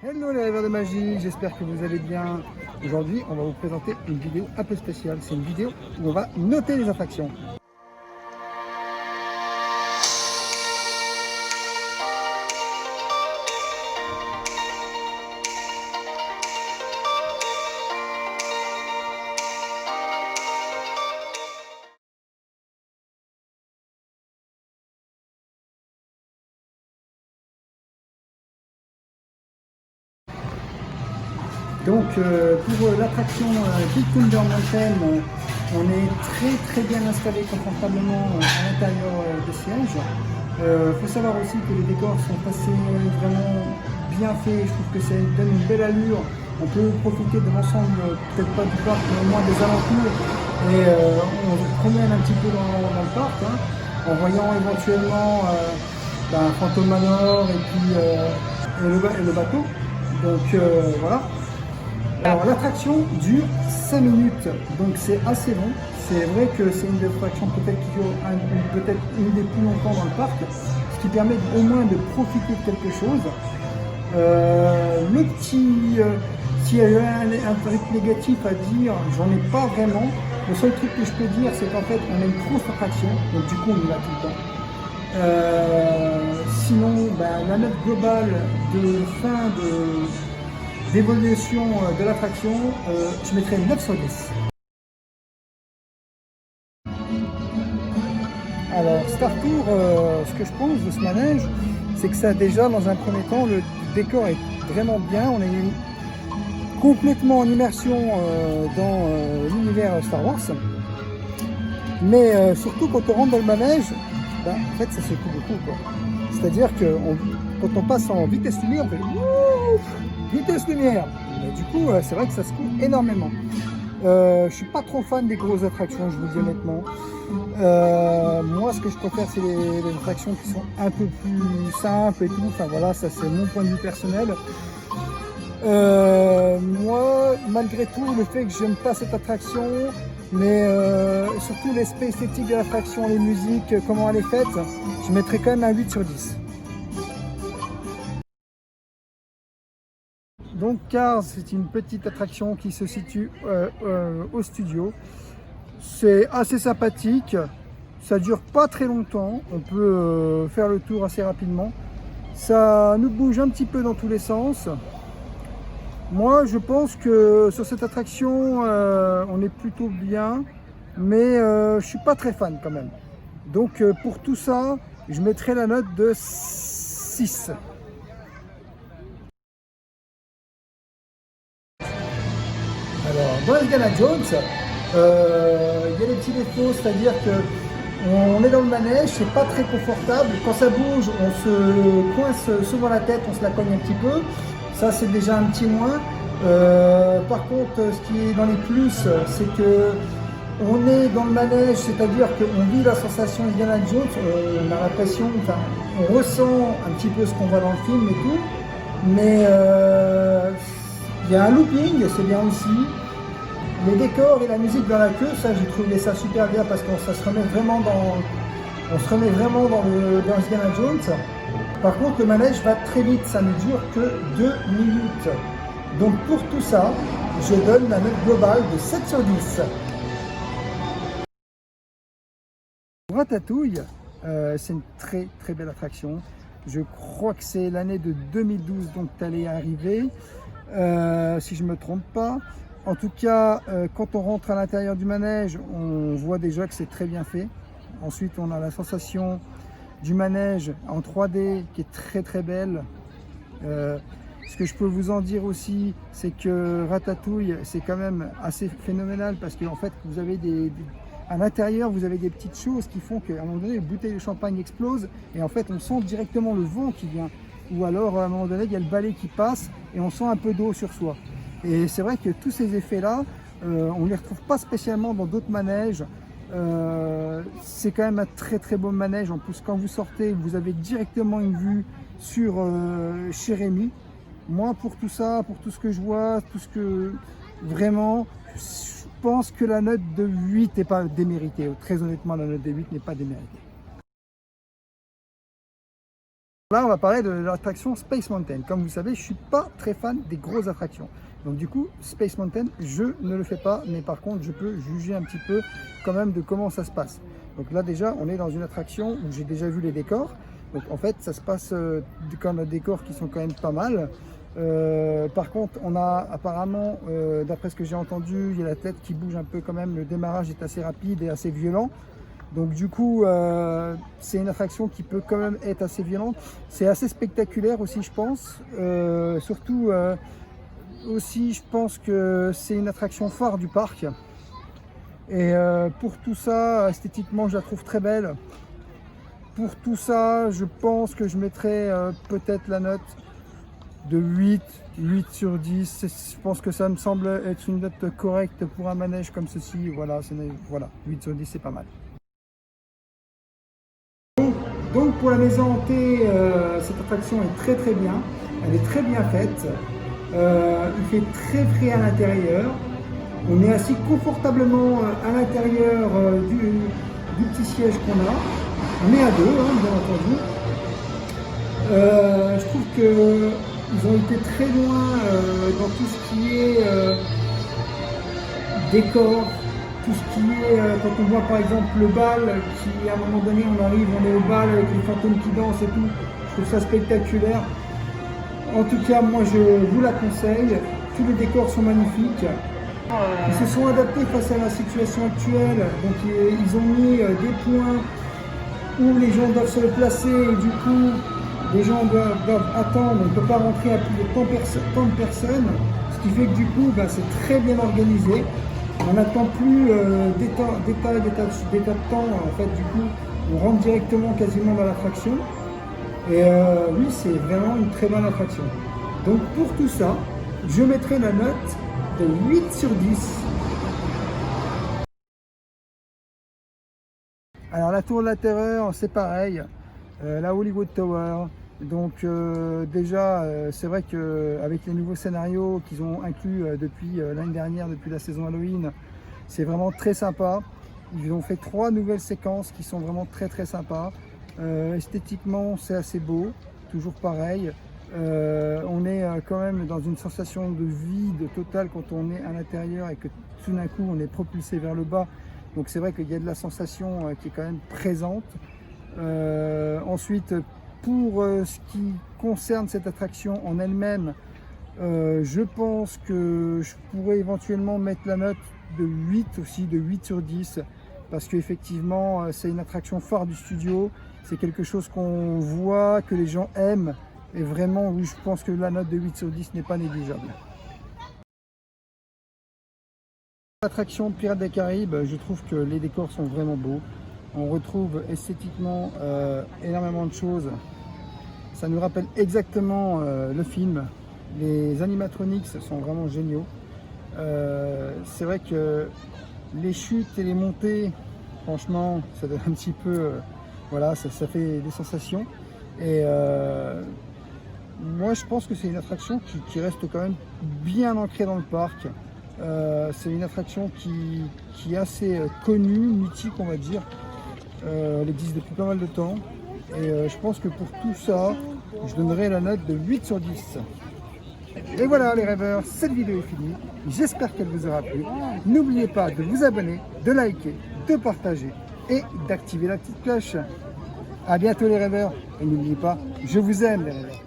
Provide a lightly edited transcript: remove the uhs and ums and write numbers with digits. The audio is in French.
Hello les rêveurs de magie, j'espère que vous allez bien. Aujourd'hui, on va vous présenter une vidéo un peu spéciale. C'est une vidéo où on va noter les attractions. Donc pour l'attraction Big Thunder Mountain, on est très bien installé confortablement à l'intérieur des sièges. Faut savoir aussi que les décors sont assez vraiment bien faits. Je trouve que ça donne une belle allure. On peut profiter de l'ensemble, peut-être pas du parc, mais au moins des alentours. Et on se promène un petit peu dans le parc, hein, en voyant éventuellement Phantom Manor et puis le bateau. Donc voilà. Alors l'attraction dure 5 minutes, donc c'est assez long. C'est vrai que c'est une des attractions peut-être qui dure peut-être une des plus longtemps dans le parc, ce qui permet au moins de profiter de quelque chose. Le petit, s'il y a eu un truc négatif à dire, j'en ai pas vraiment. Le seul truc que je peux dire, c'est qu'en fait on aime trop cette attraction, donc du coup on y va tout le temps. Sinon, la note globale de fin d'évolution de l'attraction, je mettrais 9 sur 10. Alors Star Tour, ce que je pense de ce manège, c'est que ça déjà dans un premier temps, le décor est vraiment bien. On est complètement en immersion dans l'univers Star Wars. Mais surtout quand on rentre dans le manège, en fait ça secoue beaucoup, quoi. C'est-à-dire que quand on passe en vitesse lumière, on fait vitesse lumière. Et du coup, c'est vrai que ça secoue énormément. Je suis pas trop fan des grosses attractions, je vous dis honnêtement. Moi, ce que je préfère, c'est les attractions qui sont un peu plus simples et tout. Enfin voilà, ça c'est mon point de vue personnel. Moi, malgré tout, le fait que j'aime pas cette attraction, mais surtout l'aspect esthétique de l'attraction, les musiques, comment elle est faite, je mettrais quand même un 8 sur 10. Donc Cars, c'est une petite attraction qui se situe au studio. C'est assez sympathique, ça dure pas très longtemps, on peut faire le tour assez rapidement. Ça nous bouge un petit peu dans tous les sens. Moi je pense que sur cette attraction on est plutôt bien, mais je suis pas très fan quand même. Donc pour tout ça, je mettrai la note de 6. Alors, dans Indiana Jones, il y a des petits défauts, c'est-à-dire qu'on est dans le manège, c'est pas très confortable. Quand ça bouge, on se coince souvent la tête, on se la cogne un petit peu. Ça, c'est déjà un petit moins. Par contre, ce qui est dans les plus, c'est que on est dans le manège, c'est-à-dire qu'on vit la sensation Indiana Jones, on a l'impression, enfin, on ressent un petit peu ce qu'on voit dans le film et tout, mais il y a un looping, c'est bien aussi. Les décors et la musique dans la queue, ça j'ai trouvé ça super bien parce qu'on se remet vraiment dans Indiana Jones. Par contre, le manège va très vite, ça ne dure que 2 minutes. Donc pour tout ça, je donne la note globale de 7 sur 10. Ratatouille, c'est une très belle attraction. Je crois que c'est l'année de 2012 donc elle est arrivée, si je ne me trompe pas. En tout cas, quand on rentre à l'intérieur du manège, on voit déjà que c'est très bien fait. Ensuite, on a la sensation du manège en 3D qui est très belle. Ce que je peux vous en dire aussi, c'est que Ratatouille, c'est quand même assez phénoménal parce qu'en fait, vous avez à l'intérieur, vous avez des petites choses qui font qu'à un moment donné, une bouteille de champagne explose et en fait, on sent directement le vent qui vient. Ou alors, à un moment donné, il y a le balai qui passe et on sent un peu d'eau sur soi. Et c'est vrai que tous ces effets-là, on ne les retrouve pas spécialement dans d'autres manèges. C'est quand même un très beau manège. En plus, quand vous sortez, vous avez directement une vue sur chez Rémy. Moi, pour tout ça, pour tout ce que je vois, tout ce que vraiment, je pense que la note de 8 n'est pas déméritée. Très honnêtement, la note de 8 n'est pas déméritée. Là, on va parler de l'attraction Space Mountain. Comme vous savez, je ne suis pas très fan des grosses attractions. Donc du coup, Space Mountain, je ne le fais pas, mais par contre, je peux juger un petit peu quand même de comment ça se passe. Donc là, déjà, on est dans une attraction où j'ai déjà vu les décors. Donc en fait, ça se passe comme des décors qui sont quand même pas mal. Par contre, on a apparemment, d'après ce que j'ai entendu, il y a la tête qui bouge un peu quand même. Le démarrage est assez rapide et assez violent. Donc du coup, c'est une attraction qui peut quand même être assez violente. C'est assez spectaculaire aussi, je pense. Surtout, aussi, je pense que c'est une attraction phare du parc. Et pour tout ça, esthétiquement, je la trouve très belle. Pour tout ça, je pense que je mettrais peut-être la note de 8 sur 10. Je pense que ça me semble être une note correcte pour un manège comme ceci. Voilà, 8 sur 10, c'est pas mal. Donc pour la maison hantée, cette attraction est très bien, elle est très bien faite, il fait très frais à l'intérieur, on est assis confortablement à l'intérieur du petit siège qu'on a, on est à deux, hein, bien entendu. Je trouve qu'ils ont été très loin dans tout ce qui est décor. Tout ce qui est, quand on voit par exemple le bal, qui à un moment donné on arrive, on est au bal avec les fantômes qui dansent et tout, je trouve ça spectaculaire. En tout cas, moi je vous la conseille, tous les décors sont magnifiques. Ils se sont adaptés face à la situation actuelle, donc ils ont mis des points où les gens doivent se placer et du coup les gens doivent attendre, on ne peut pas rentrer à plus de tant de personnes, ce qui fait que du coup c'est très bien organisé. On n'attend plus des tas de temps, en fait, du coup, on rentre directement quasiment dans l'attraction. Et oui, c'est vraiment une très bonne attraction. Donc pour tout ça, je mettrai la note de 8 sur 10. Alors la Tour de la Terreur, c'est pareil, la Hollywood Tower. Donc déjà, c'est vrai qu'avec les nouveaux scénarios qu'ils ont inclus depuis l'année dernière, depuis la saison Halloween, c'est vraiment très sympa. Ils ont fait 3 nouvelles séquences qui sont vraiment très sympas. Esthétiquement, c'est assez beau, toujours pareil. On est quand même dans une sensation de vide totale quand on est à l'intérieur et que tout d'un coup on est propulsé vers le bas. Donc c'est vrai qu'il y a de la sensation qui est quand même présente. Ensuite, pour ce qui concerne cette attraction en elle-même, je pense que je pourrais éventuellement mettre la note de 8 aussi, de 8 sur 10, parce qu'effectivement c'est une attraction phare du studio, c'est quelque chose qu'on voit, que les gens aiment, et vraiment oui, je pense que la note de 8 sur 10 n'est pas négligeable. L'attraction Pirates des Caraïbes, je trouve que les décors sont vraiment beaux, on retrouve esthétiquement énormément de choses. Ça nous rappelle exactement le film. Les animatronics sont vraiment géniaux. C'est vrai que les chutes et les montées, franchement, ça donne un petit peu... voilà, ça fait des sensations. Et moi, je pense que c'est une attraction qui reste quand même bien ancrée dans le parc. C'est une attraction qui est assez connue, mythique, on va dire. Elle existe depuis pas mal de temps. Et je pense que pour tout ça, je donnerai la note de 8 sur 10. Et voilà les rêveurs, cette vidéo est finie. J'espère qu'elle vous aura plu. N'oubliez pas de vous abonner, de liker, de partager et d'activer la petite cloche. A bientôt les rêveurs. Et n'oubliez pas, je vous aime les rêveurs.